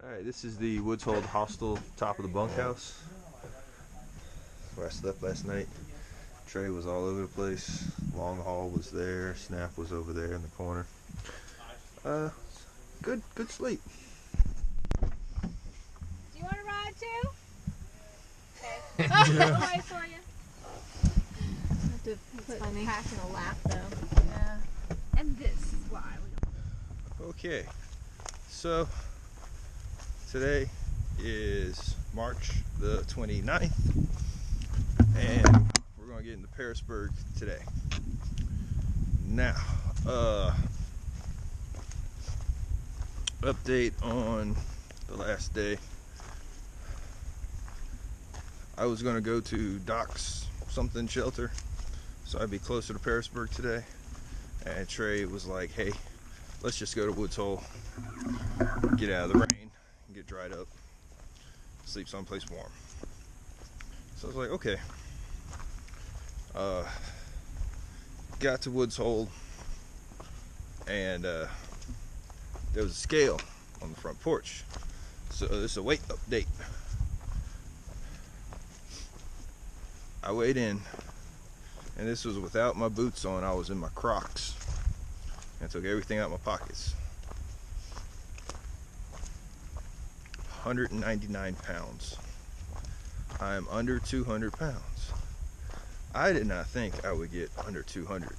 Alright, this is the Woods Hold Hostel, top of the bunkhouse. Where I slept last night. Trey was all over the place. Long haul was there. Snap was over there in the corner. Good sleep. Do you want to ride too? Okay. I'll wait for you. Have to put the pack in a lap though. Yeah. And this is why we don't. Okay, so today is March the 29th, and we're going to get into Pearisburg today. Now, update on the last day. I was going to go to Doc's something shelter, so I'd be closer to Pearisburg today, and Trey was like, hey, let's just go to Woods Hole, get out of the rain, get dried up, sleep someplace warm. So I was like, okay. Got to Woods Hole, and there was a scale on the front porch. So this is a weight update. I weighed in, and this was without my boots on. I was in my Crocs. I took everything out of my pockets. 199 pounds. I am under 200 pounds. I did not think I would get under 200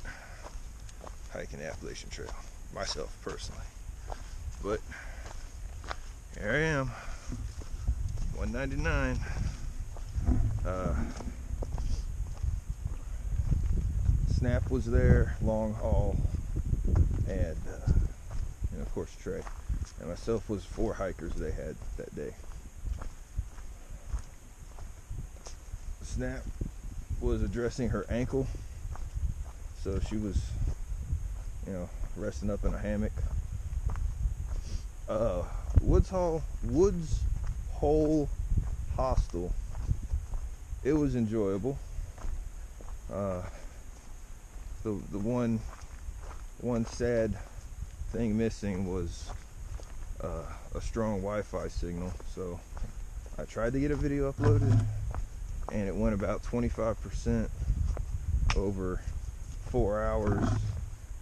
hiking the Appalachian Trail, myself personally. But here I am, 199. Snap was there, long haul, and of course Trey and myself was 4 hikers they had that day. Snap was addressing her ankle, so she was, resting up in a hammock. Woods Hole Hostel, it was enjoyable. The one sad thing missing was a strong Wi-Fi signal, so I tried to get a video uploaded, and it went about 25% over 4 hours,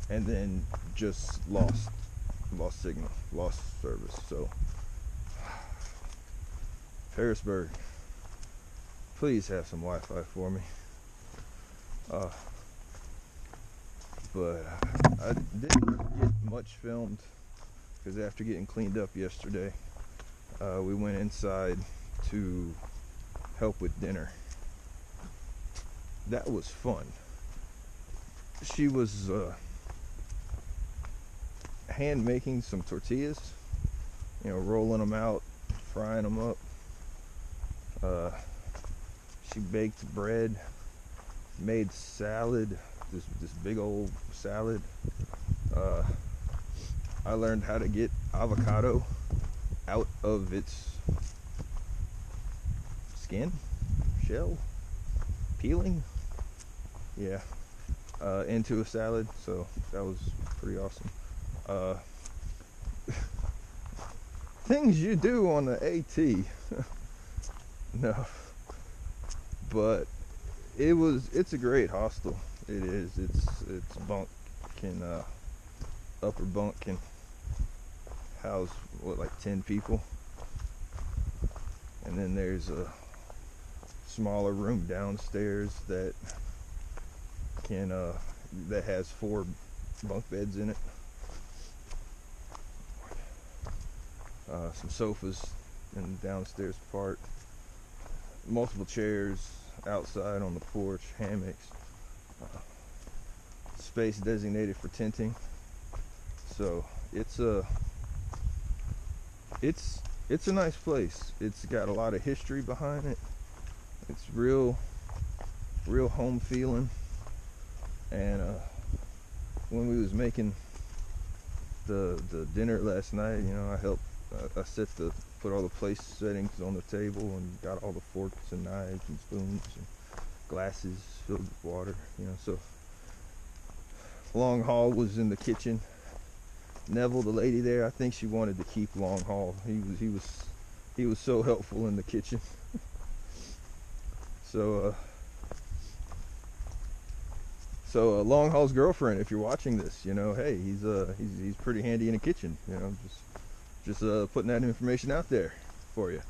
and then just lost signal, lost service. So Pearisburg, please have some Wi-Fi for me. But I didn't get much filmed because after getting cleaned up yesterday, we went inside to help with dinner. That was fun. She was hand making some tortillas, rolling them out, frying them up. She baked bread, made salad, this big old salad. I learned how to get avocado out of its skin, shell, peeling, into a salad, so that was pretty awesome. Things you do on the AT. No, but it's a great hostel. It is. It's bunk can upper bunk can house like 10 people, and then there's a smaller room downstairs that has 4 bunk beds in it. Some sofas in the downstairs part, multiple chairs outside on the porch, hammocks, space designated for tenting. So it's a nice place. It's got a lot of history behind it. It's real home feeling. And when we was making the dinner last night, I put all the place settings on the table and got all the forks and knives and spoons and glasses filled with water, so long haul was in the kitchen Neville, the lady there, I think she wanted to keep Long Haul. He was so helpful in the kitchen. So Long Haul's girlfriend, if you're watching this, you know, hey, he's pretty handy in the kitchen, you know, just putting that information out there for you.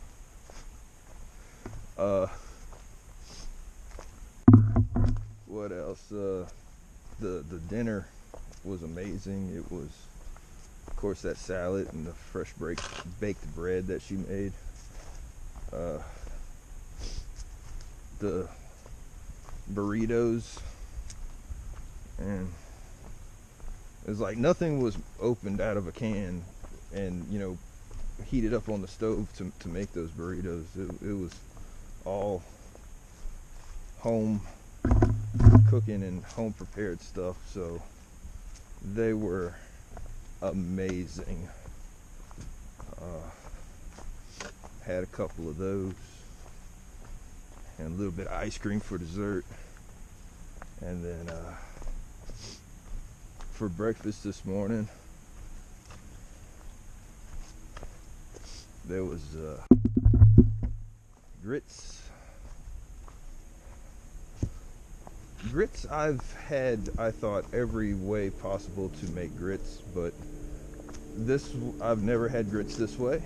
What else? The dinner was amazing. It was, of course, that salad and the fresh baked bread that she made. The burritos, and it was like nothing was opened out of a can and, you know, heated up on the stove to make those burritos. It was all home cooking and home prepared stuff, so they were amazing. Had a couple of those and a little bit of ice cream for dessert, and then for breakfast this morning there was grits. I've had, I thought, every way possible to make grits, but I've never had grits this way,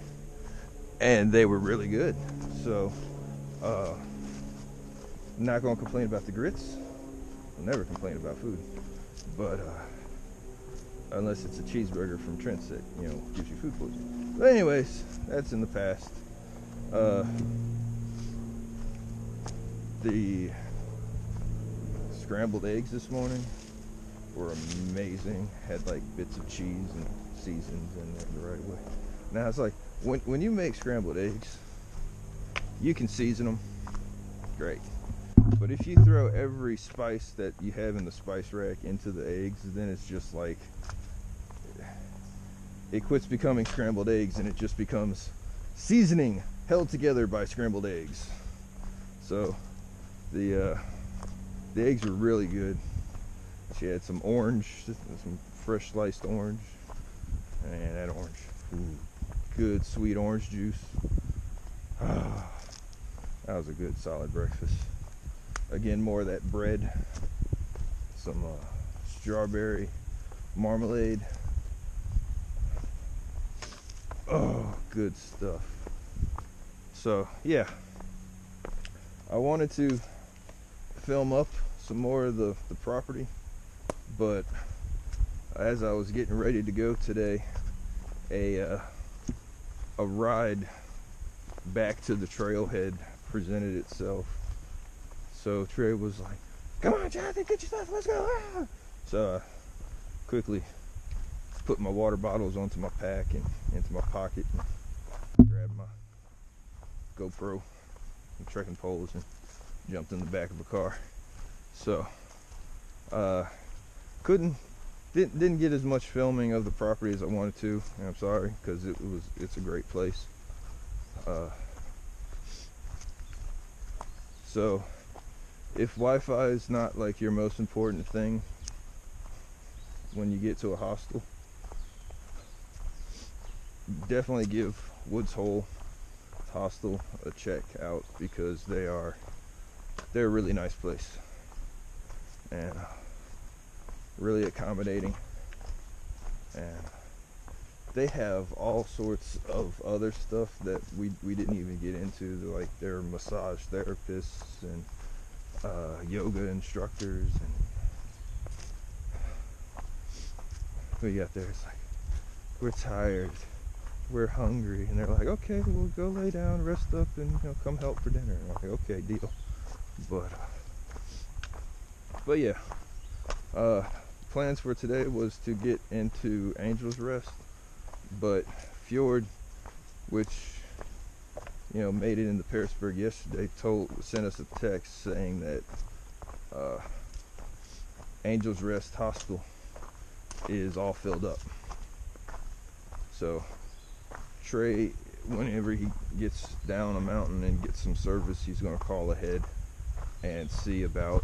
and they were really good. So I'm not gonna complain about the grits. I'll never complain about food, but unless it's a cheeseburger from Trent's that, you know, gives you food poisoning. But anyways, that's in the past. The scrambled eggs this morning were amazing. Had like bits of cheese and seasons in there the right way. Now it's like when you make scrambled eggs, you can season them, great. But if you throw every spice that you have in the spice rack into the eggs, then it's just like, it quits becoming scrambled eggs and it just becomes seasoning held together by scrambled eggs. So the eggs were really good. She had some orange, some fresh sliced orange, and that orange, ooh, good sweet orange juice. That was a good solid breakfast. Again, more of that bread, some strawberry marmalade. Oh, good stuff. So yeah, I wanted to film up some more of the property, but as I was getting ready to go today, a ride back to the trailhead presented itself. So Trey was like, "Come on, Jonathan, get your stuff, let's go!" So I quickly put my water bottles onto my pack and into my pocket, and grabbed my GoPro and trekking poles and jumped in the back of a car. So didn't get as much filming of the property as I wanted to, and I'm sorry, because it's a great place. So if Wi-Fi is not like your most important thing when you get to a hostel, definitely give Woods Hole Hostel a check out, because they're a really nice place and really accommodating, and they have all sorts of other stuff that we didn't even get into, like their massage therapists and yoga instructors, and we got there, it's like, we're tired, we're hungry, and they're like, okay, we'll go lay down, rest up, and, you know, come help for dinner. And I'm like, okay, deal. But yeah, plans for today was to get into Angel's Rest, but Fjord, which, you know, made it into Pearisburg yesterday, sent us a text saying that Angel's Rest Hostel is all filled up. So Trey, whenever he gets down a mountain and gets some service, he's going to call ahead and see about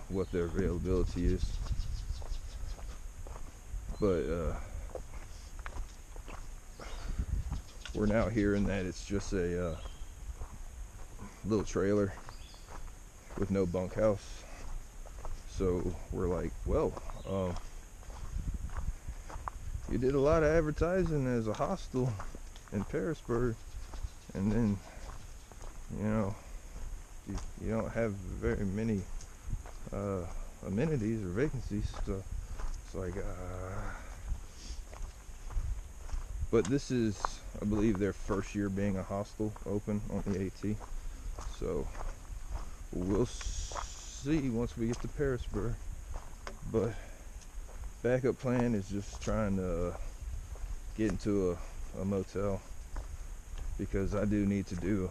what their availability is. but we're now hearing that it's just a little trailer with no bunkhouse. So we're like, well, you did a lot of advertising as a hostel in Pearisburg, and then, you know, you don't have very many amenities or vacancies. So it's like, but this is, I believe, their first year being a hostel open on the AT. So we'll see once we get to Pearisburg. But backup plan is just trying to get into a motel, because I do need to do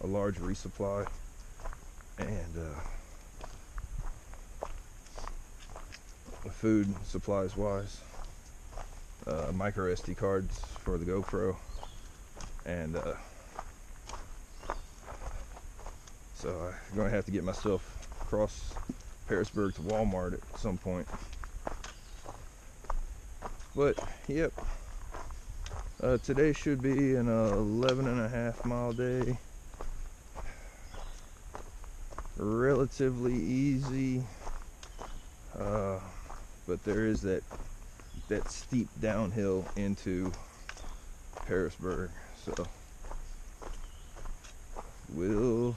a large resupply, and food supplies wise, micro SD cards for the GoPro, and so I'm gonna have to get myself across Pearisburg to Walmart at some point. But yep, today should be an 11.5 mile day. Relatively easy, but there is that steep downhill into Pearisburg, so we'll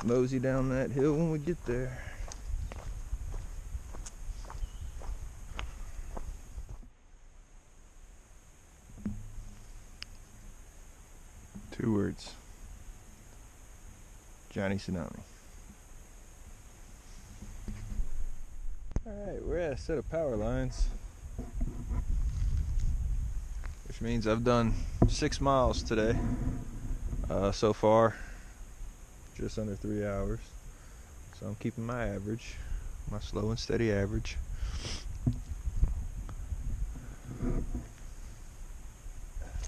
mosey down that hill when we get there. Two words: Johnny Tsunami. Alright, we're at a set of power lines, which means I've done 6 miles today so far, just under 3 hours. So I'm keeping my average, my slow and steady average.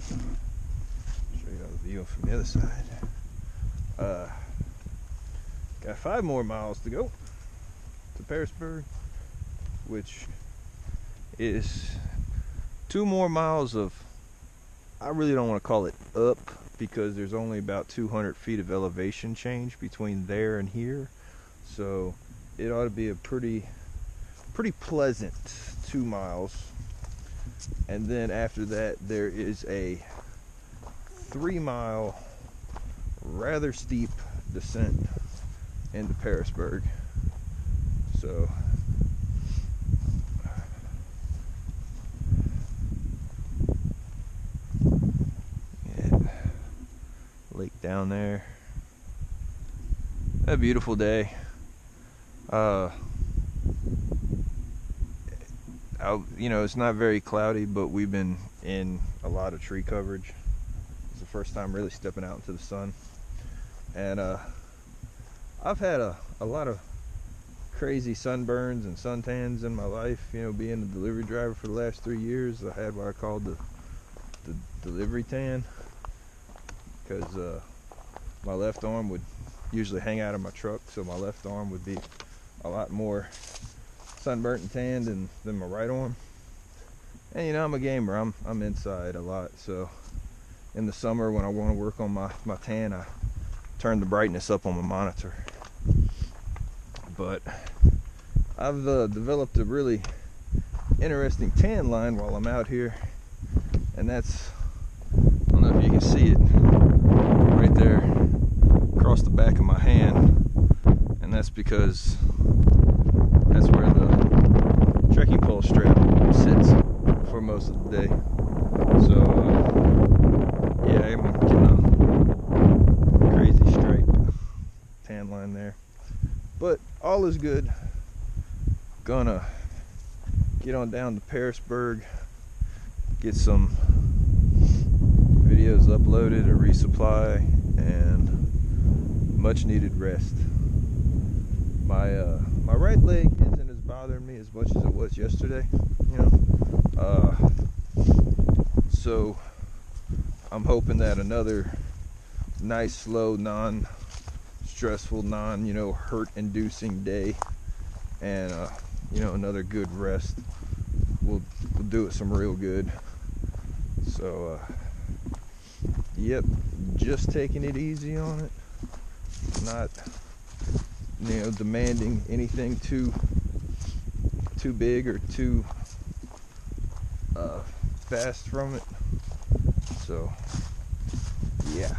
Show you the view from the other side. Got 5 more miles to go to Pearisburg, which is 2 more miles of, I really don't want to call it up, because there's only about 200 feet of elevation change between there and here. So it ought to be a pretty pleasant 2 miles. And then after that, there is a 3 mile rather steep descent into Pearisburg. So yeah, lake down there. A beautiful day. You know, it's not very cloudy, but we've been in a lot of tree coverage. It's the first time really stepping out into the sun. And I've had a lot of crazy sunburns and suntans in my life. You know, being a delivery driver for the last 3 years, I had what I called the delivery tan, because my left arm would usually hang out of my truck, so my left arm would be a lot more sunburnt and tanned than my right arm. And you know, I'm a gamer, I'm inside a lot, so in the summer when I want to work on my tan, I turn the brightness up on my monitor. But I've developed a really interesting tan line while I'm out here, and that's, I don't know if you can see it right there across the back of my hand, and that's because that's where the trekking pole strap sits for most of the day. So yeah, I'm getting a crazy stripe tan line there, but all is good. Gonna get on down to Pearisburg, get some videos uploaded, a resupply, and much needed rest. My right leg isn't as bothering me as much as it was yesterday, you know. So I'm hoping that another nice, slow, non-stressful, hurt-inducing day, and you know, another good rest will do it some real good. So yep, just taking it easy on it, not, you know, demanding anything too big or too fast from it. So yeah.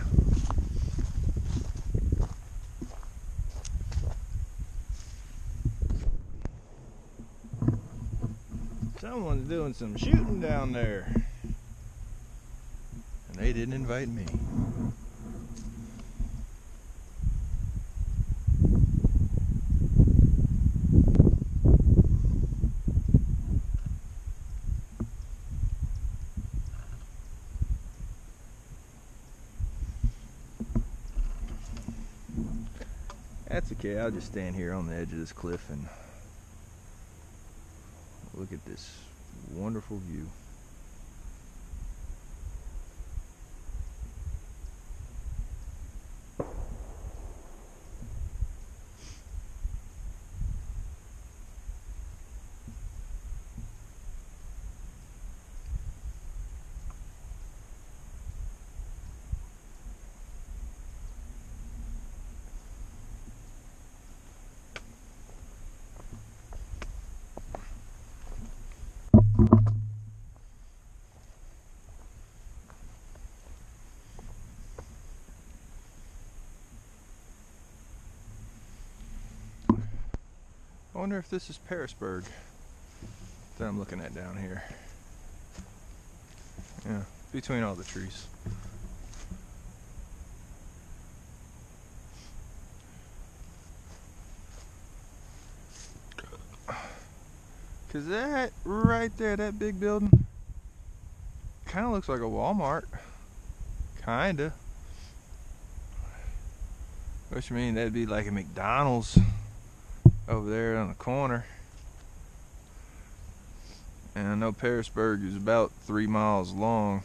Someone's doing some shooting down there, and they didn't invite me. That's okay, I'll just stand here on the edge of this cliff and look at this wonderful view. I wonder if this is Pearisburg that I'm looking at down here. Yeah, between all the trees. Cause that right there, that big building, kind of looks like a Walmart. Kinda. Which means that'd be like a McDonald's over there on the corner. And I know Pearisburg is about 3 miles long,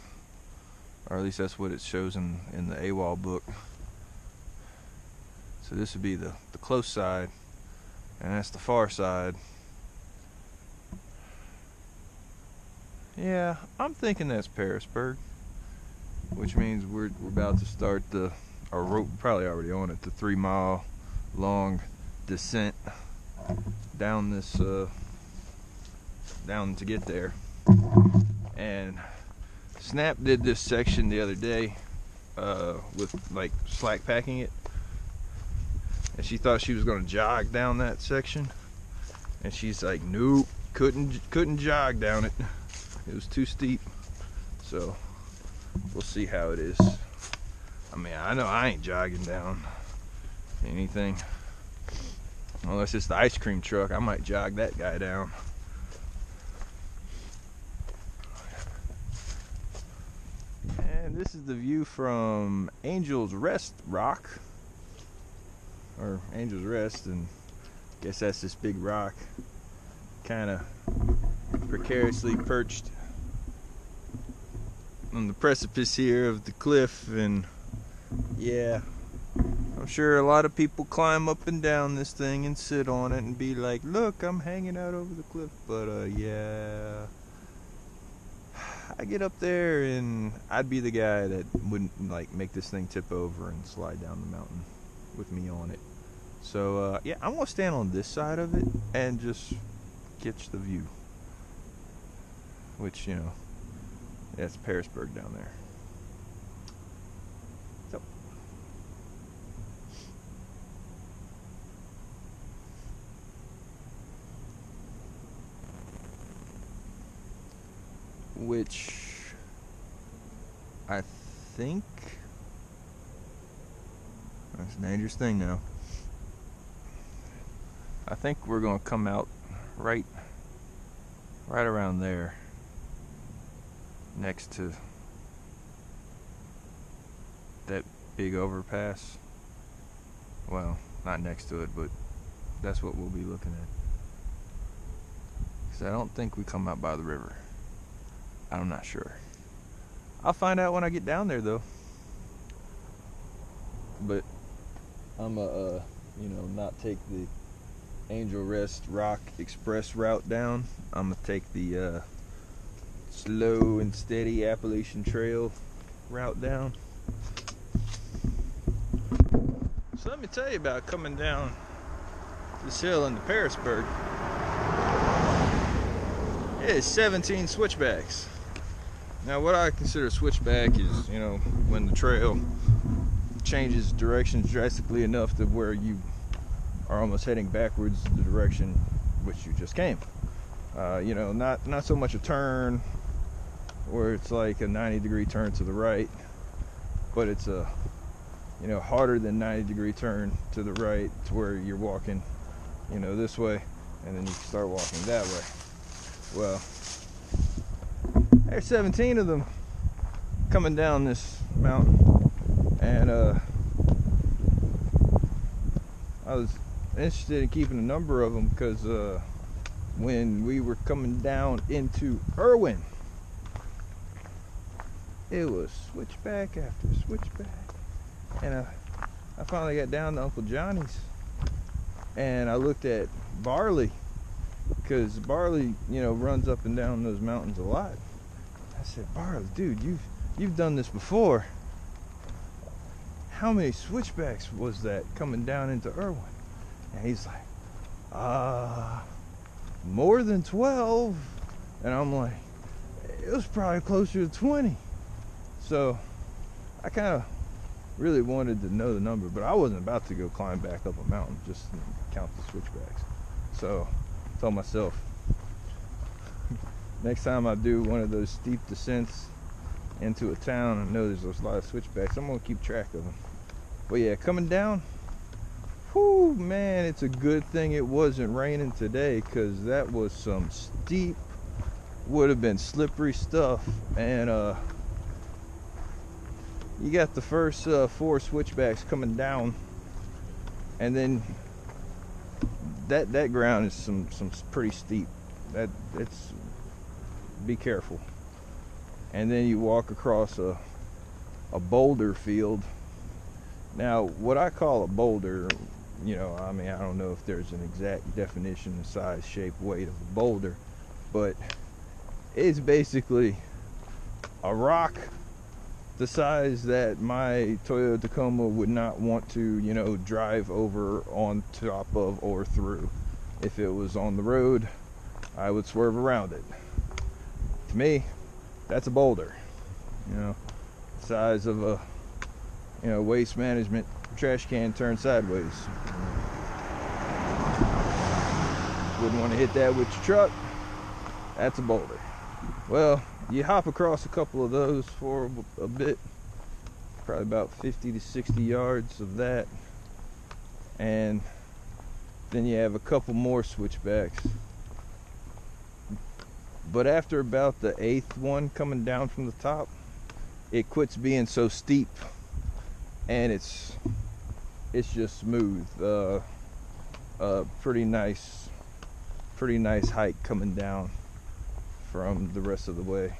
or at least that's what it shows in the AWOL book. So this would be the close side, and that's the far side. Yeah, I'm thinking that's Pearisburg, which means we're about to start or we're probably already on it, the 3 mile long descent down this down to get there. And Snap did this section the other day with like slack packing it, and she thought she was going to jog down that section, and she's like, nope, couldn't jog down it. It was too steep. So we'll see how it is. I mean, I know I ain't jogging down anything unless it's the ice cream truck. I might jog that guy down. And this is the view from Angel's Rest Rock, or Angel's Rest, and I guess that's this big rock kind of precariously perched on the precipice here of the cliff. And yeah, I'm sure a lot of people climb up and down this thing and sit on it and be like, look, I'm hanging out over the cliff. But yeah, I get up there and I'd be the guy that wouldn't like make this thing tip over and slide down the mountain with me on it. So yeah, I'm gonna stand on this side of it and just catch the view, which, you know, that's Pearisburg down there. So which I think that's a dangerous thing now. I think we're gonna come out right around there, next to that big overpass. Well, not next to it, but that's what we'll be looking at. Because I don't think we come out by the river. I'm not sure. I'll find out when I get down there, though. But I'm you know, not take the Angel Rest Rock Express route down. I'm gonna take the slow and steady Appalachian Trail route down. So let me tell you about coming down this hill into Pearisburg. It is 17 switchbacks. Now what I consider a switchback is, you know, when the trail changes directions drastically enough to where you are almost heading backwards the direction which you just came. You know, not so much a turn where it's like a 90-degree turn to the right, but it's a, you know, harder than 90-degree turn to the right to where you're walking, you know, this way, and then you start walking that way. Well, there's 17 of them coming down this mountain, and I was interested in keeping a number of them because when we were coming down into Irwin, it was switchback after switchback, and I finally got down to Uncle Johnny's, and I looked at Barley, because Barley, you know, runs up and down those mountains a lot. I said, Barley, dude, you've done this before. How many switchbacks was that coming down into Irwin? And he's like, more than 12. And I'm like, it was probably closer to 20. So I kind of really wanted to know the number, but I wasn't about to go climb back up a mountain just to count the switchbacks. So I told myself, next time I do one of those steep descents into a town and know there's a lot of switchbacks, I'm gonna keep track of them. But yeah, coming down, whoo, man, it's a good thing it wasn't raining today, because that was some steep, would have been slippery stuff. And you got the first 4 switchbacks coming down, and then that ground is some pretty steep. It's, be careful. And then you walk across a boulder field. Now, what I call a boulder, you know, I mean, I don't know if there's an exact definition, size, shape, weight of a boulder, but it's basically a rock the size that my Toyota Tacoma would not want to, you know, drive over, on top of, or through. If it was on the road, I would swerve around it. To me, that's a boulder, you know, the size of a, you know, waste management trash can turned sideways. Wouldn't want to hit that with your truck. That's a boulder. Well, you hop across a couple of those for a bit, probably about 50 to 60 yards of that, and then you have a couple more switchbacks. But after about the 8th one coming down from the top, it quits being so steep, and it's just smooth. Pretty nice hike coming down from the rest of the way.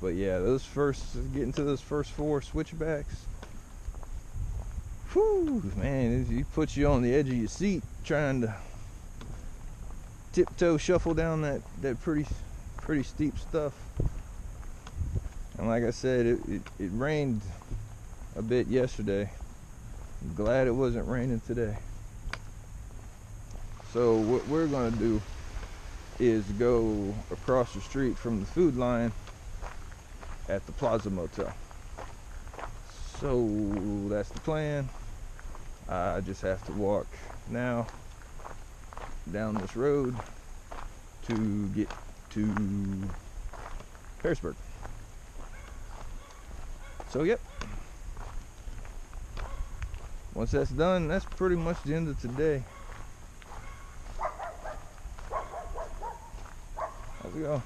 But yeah, getting to those first 4 switchbacks, whew, man, it puts you on the edge of your seat trying to tiptoe shuffle down that pretty steep stuff. And like I said, it rained a bit yesterday. I'm glad it wasn't raining today. So what we're gonna do is go across the street from the food line at the Plaza Motel. So that's the plan. I just have to walk now down this road to get to Pearisburg. So yep, once that's done, that's pretty much the end of today. How's it going?